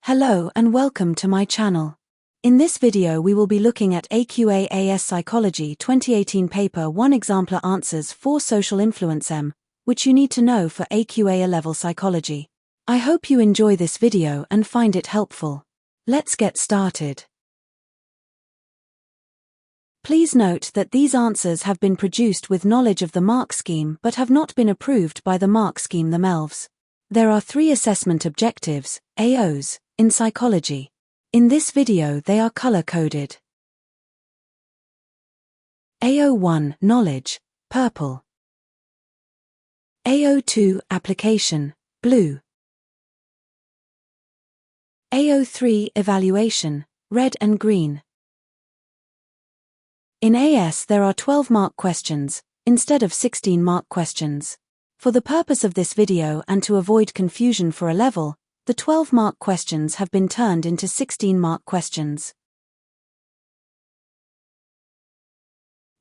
Hello and welcome to my channel. In this video we will be looking at AQA AS Psychology 2018 Paper 1 Example Answers for Social Influence M, which you need to know for AQA Alevel Psychology. I hope you enjoy this video and find it helpful. Let's get started. Please note that these answers have been produced with knowledge of the mark scheme but have not been approved by the mark scheme themselves. There are 3 assessment objectives, AOs, in psychology. In this video they are color-coded. AO1 Knowledge, purple. AO2 Application, blue. AO3 Evaluation, red and green. In AS there are 12 mark questions, instead of 16 mark questions. For the purpose of this video and to avoid confusion for Alevel, the 12 mark questions have been turned into 16 mark questions.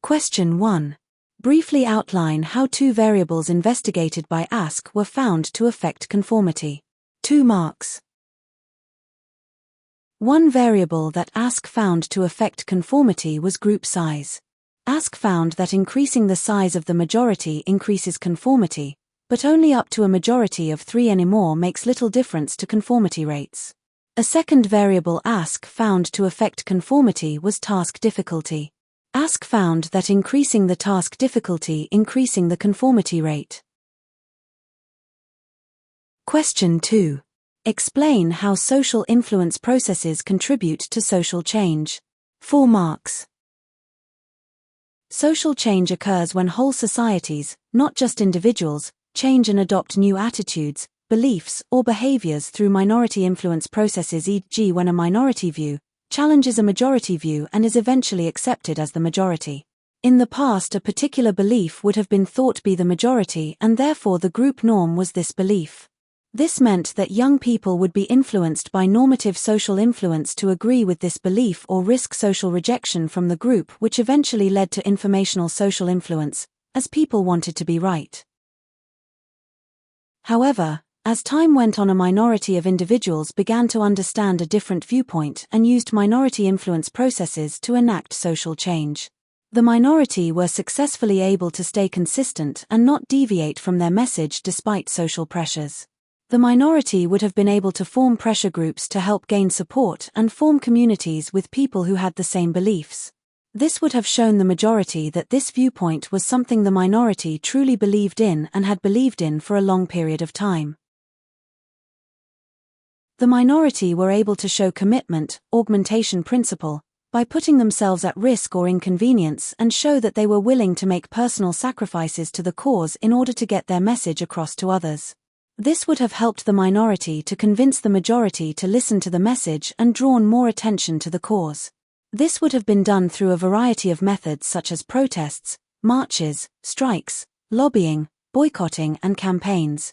Question 1. Briefly outline how 2 variables investigated by ASK were found to affect conformity. 2 marks. 1 variable that ASK found to affect conformity was group size. ASK found that increasing the size of the majority increases conformity, but only up to a majority of 3 and more makes little difference to conformity rates. A second variable ASK found to affect conformity was task difficulty. ASK found that increasing the task difficulty increasing the conformity rate. Question 2. Explain how social influence processes contribute to social change. 4 marks. Social change occurs when whole societies, not just individuals, change and adopt new attitudes, beliefs, or behaviors through minority influence processes, e.g. when a minority view challenges a majority view and is eventually accepted as the majority. In the past, a particular belief would have been thought be the majority and therefore the group norm was this belief. This meant that young people would be influenced by normative social influence to agree with this belief or risk social rejection from the group, which eventually led to informational social influence, as people wanted to be right. However, as time went on, a minority of individuals began to understand a different viewpoint and used minority influence processes to enact social change. The minority were successfully able to stay consistent and not deviate from their message despite social pressures. The minority would have been able to form pressure groups to help gain support and form communities with people who had the same beliefs. This would have shown the majority that this viewpoint was something the minority truly believed in and had believed in for a long period of time. The minority were able to show commitment, augmentation principle, by putting themselves at risk or inconvenience and show that they were willing to make personal sacrifices to the cause in order to get their message across to others. This would have helped the minority to convince the majority to listen to the message and drawn more attention to the cause. This would have been done through a variety of methods such as protests, marches, strikes, lobbying, boycotting and campaigns.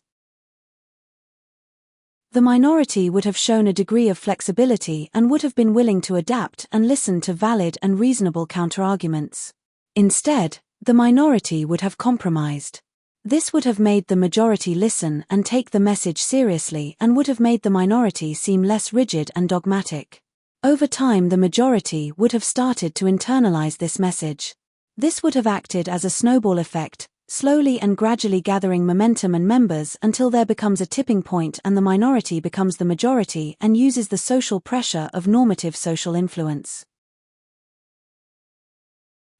The minority would have shown a degree of flexibility and would have been willing to adapt and listen to valid and reasonable counterarguments. Instead, the minority would have compromised. This would have made the majority listen and take the message seriously and would have made the minority seem less rigid and dogmatic. Over time, the majority would have started to internalize this message. This would have acted as a snowball effect, slowly and gradually gathering momentum and members until there becomes a tipping point and the minority becomes the majority and uses the social pressure of normative social influence.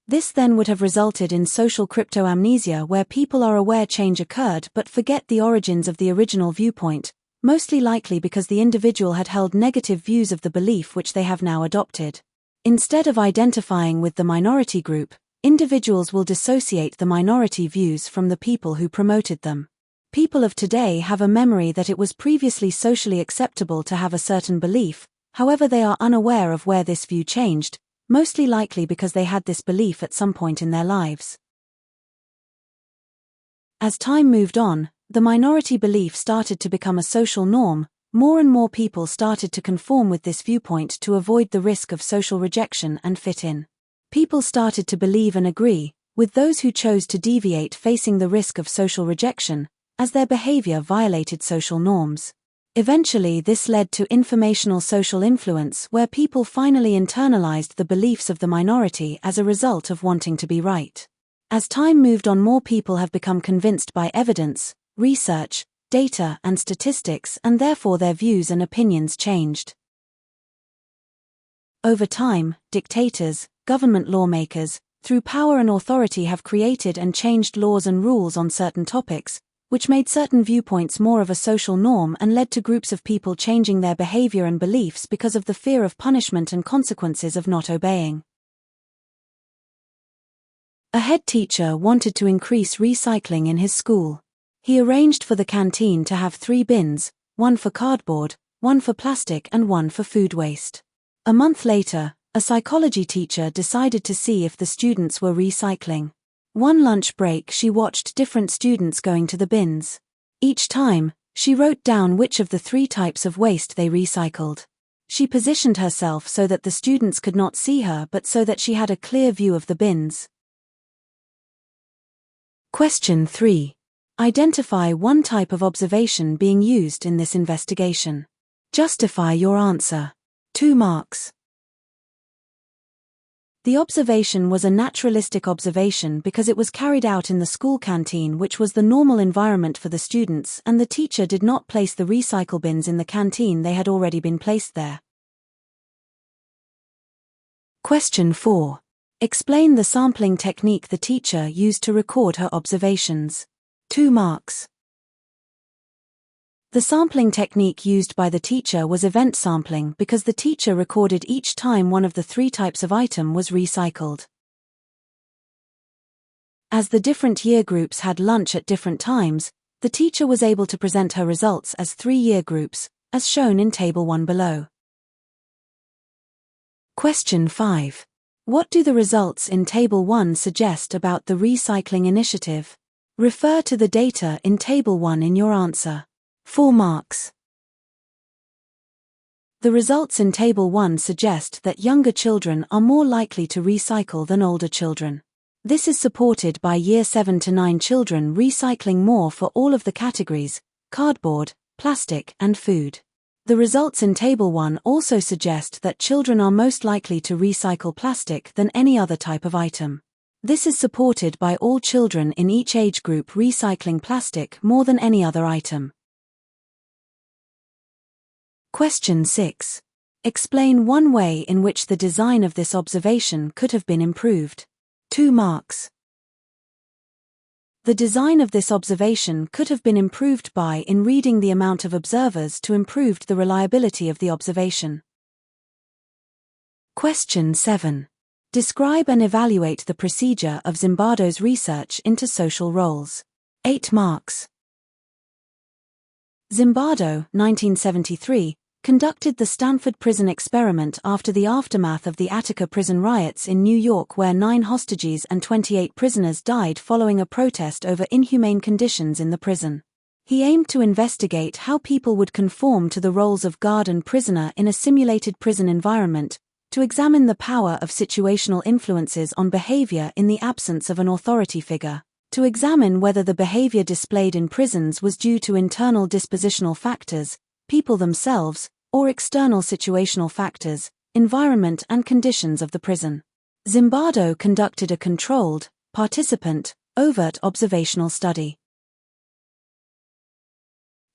This then would have resulted in social crypto-amnesia, where people are aware change occurred but forget the origins of the original viewpoint, mostly likely because the individual had held negative views of the belief which they have now adopted. Instead of identifying with the minority group, individuals will dissociate the minority views from the people who promoted them. People of today have a memory that it was previously socially acceptable to have a certain belief, however they are unaware of where this view changed, mostly likely because they had this belief at some point in their lives. As time moved on, the minority belief started to become a social norm. More and more people started to conform with this viewpoint to avoid the risk of social rejection and fit in. People started to believe and agree with those who chose to deviate, facing the risk of social rejection, as their behavior violated social norms. Eventually, this led to informational social influence, where people finally internalized the beliefs of the minority as a result of wanting to be right. As time moved on, more people have become convinced by evidence, research, data, and statistics, and therefore their views and opinions changed. Over time, dictators, government lawmakers, through power and authority, have created and changed laws and rules on certain topics, which made certain viewpoints more of a social norm and led to groups of people changing their behavior and beliefs because of the fear of punishment and consequences of not obeying. A head teacher wanted to increase recycling in his school. He arranged for the canteen to have 3 bins, one for cardboard, one for plastic, and one for food waste. A month later, a psychology teacher decided to see if the students were recycling. One lunch break, she watched different students going to the bins. Each time, she wrote down which of the 3 types of waste they recycled. She positioned herself so that the students could not see her, but so that she had a clear view of the bins. Question 3. Identify one type of observation being used in this investigation. Justify your answer. 2 marks. The observation was a naturalistic observation because it was carried out in the school canteen, which was the normal environment for the students, and the teacher did not place the recycle bins in the canteen, they had already been placed there. Question 4. Explain the sampling technique the teacher used to record her observations. 2 marks. The sampling technique used by the teacher was event sampling because the teacher recorded each time one of the 3 types of item was recycled. As the different year groups had lunch at different times, the teacher was able to present her results as 3 year groups, as shown in Table 1 below. Question 5. What do the results in Table 1 suggest about the recycling initiative? Refer to the data in Table 1 in your answer. 4 marks. The results in Table 1 suggest that younger children are more likely to recycle than older children. This is supported by Year 7 to 9 children recycling more for all of the categories: cardboard, plastic, and food. The results in Table 1 also suggest that children are most likely to recycle plastic than any other type of item. This is supported by all children in each age group recycling plastic more than any other item. Question 6. Explain one way in which the design of this observation could have been improved. 2 marks. The design of this observation could have been improved by reading the amount of observers to improve the reliability of the observation. Question 7. Describe and evaluate the procedure of Zimbardo's research into social roles. 8 marks. Zimbardo, 1973, conducted the Stanford prison experiment after the aftermath of the Attica prison riots in New York, where 9 hostages and 28 prisoners died following a protest over inhumane conditions in the prison. He aimed to investigate how people would conform to the roles of guard and prisoner in a simulated prison environment, to examine the power of situational influences on behavior in the absence of an authority figure, to examine whether the behavior displayed in prisons was due to internal dispositional factors, people themselves, or external situational factors, environment and conditions of the prison. Zimbardo conducted a controlled, participant, overt observational study.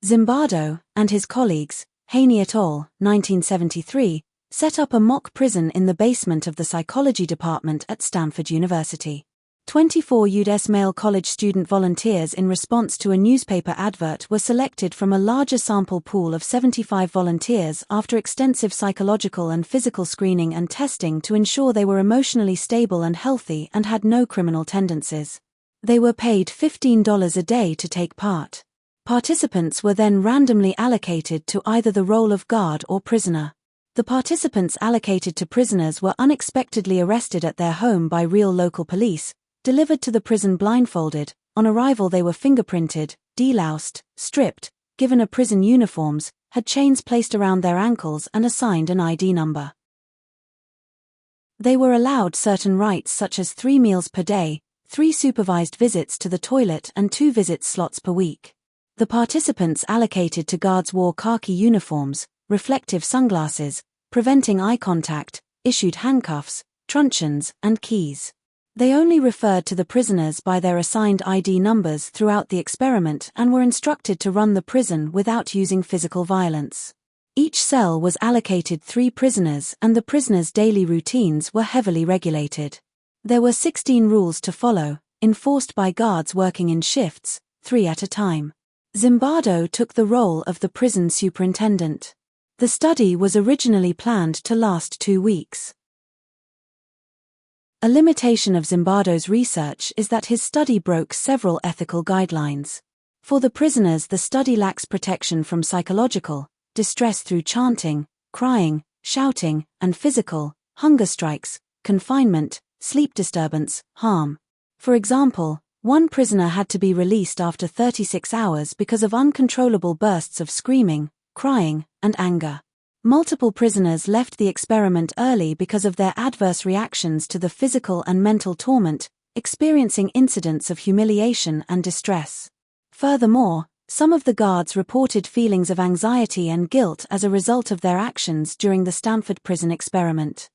Zimbardo, and his colleagues, Haney et al., 1973, set up a mock prison in the basement of the psychology department at Stanford University. 24 U.S. male college student volunteers in response to a newspaper advert were selected from a larger sample pool of 75 volunteers after extensive psychological and physical screening and testing to ensure they were emotionally stable and healthy and had no criminal tendencies. They were paid $15 a day to take part. Participants were then randomly allocated to either the role of guard or prisoner. The participants allocated to prisoners were unexpectedly arrested at their home by real local police, delivered to the prison blindfolded. On arrival they were fingerprinted, deloused, stripped, given a prison uniforms, had chains placed around their ankles and assigned an ID number. They were allowed certain rights such as 3 meals per day, 3 supervised visits to the toilet and 2 visit slots per week. The participants allocated to guards wore khaki uniforms, reflective sunglasses, preventing eye contact, issued handcuffs, truncheons, and keys. They only referred to the prisoners by their assigned ID numbers throughout the experiment and were instructed to run the prison without using physical violence. Each cell was allocated 3 prisoners and the prisoners' daily routines were heavily regulated. There were 16 rules to follow, enforced by guards working in shifts, 3 at a time. Zimbardo took the role of the prison superintendent. The study was originally planned to last 2 weeks. A limitation of Zimbardo's research is that his study broke several ethical guidelines. For the prisoners, the study lacks protection from psychological distress through chanting, crying, shouting, and physical hunger strikes, confinement, sleep disturbance, harm. For example, one prisoner had to be released after 36 hours because of uncontrollable bursts of screaming, crying, and anger. Multiple prisoners left the experiment early because of their adverse reactions to the physical and mental torment, experiencing incidents of humiliation and distress. Furthermore, some of the guards reported feelings of anxiety and guilt as a result of their actions during the Stanford prison experiment.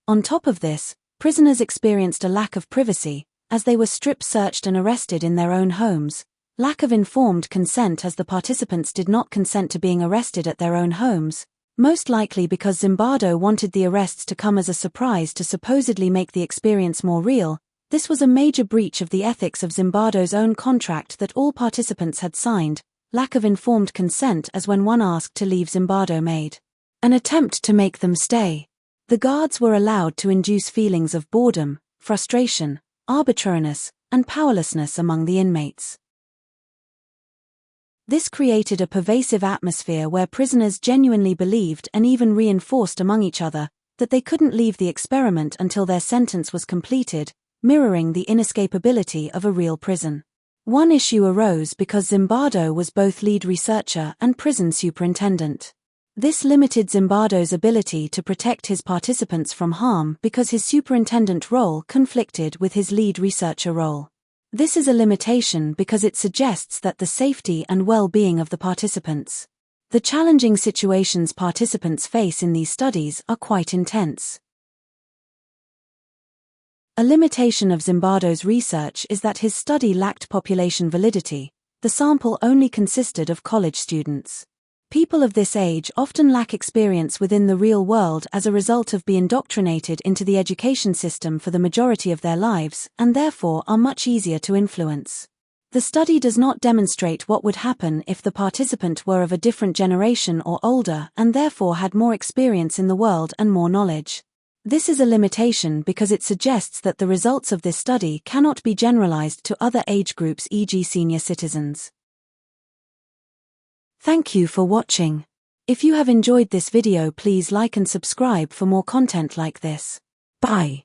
On top of this, prisoners experienced a lack of privacy, as they were strip-searched and arrested in their own homes, lack of informed consent as the participants did not consent to being arrested at their own homes, most likely because Zimbardo wanted the arrests to come as a surprise to supposedly make the experience more real. This was a major breach of the ethics of Zimbardo's own contract that all participants had signed. Lack of informed consent, as when one asked to leave, Zimbardo made an attempt to make them stay. The guards were allowed to induce feelings of boredom, frustration, arbitrariness, and powerlessness among the inmates. This created a pervasive atmosphere where prisoners genuinely believed and even reinforced among each other that they couldn't leave the experiment until their sentence was completed, mirroring the inescapability of a real prison. One issue arose because Zimbardo was both lead researcher and prison superintendent. This limited Zimbardo's ability to protect his participants from harm because his superintendent role conflicted with his lead researcher role. This is a limitation because it suggests that the safety and well-being of the participants. The challenging situations participants face in these studies are quite intense. A limitation of Zimbardo's research is that his study lacked population validity. The sample only consisted of college students. People of this age often lack experience within the real world as a result of being indoctrinated into the education system for the majority of their lives, and therefore are much easier to influence. The study does not demonstrate what would happen if the participant were of a different generation or older and therefore had more experience in the world and more knowledge. This is a limitation because it suggests that the results of this study cannot be generalized to other age groups, e.g. senior citizens. Thank you for watching. If you have enjoyed this video, please like and subscribe for more content like this. Bye.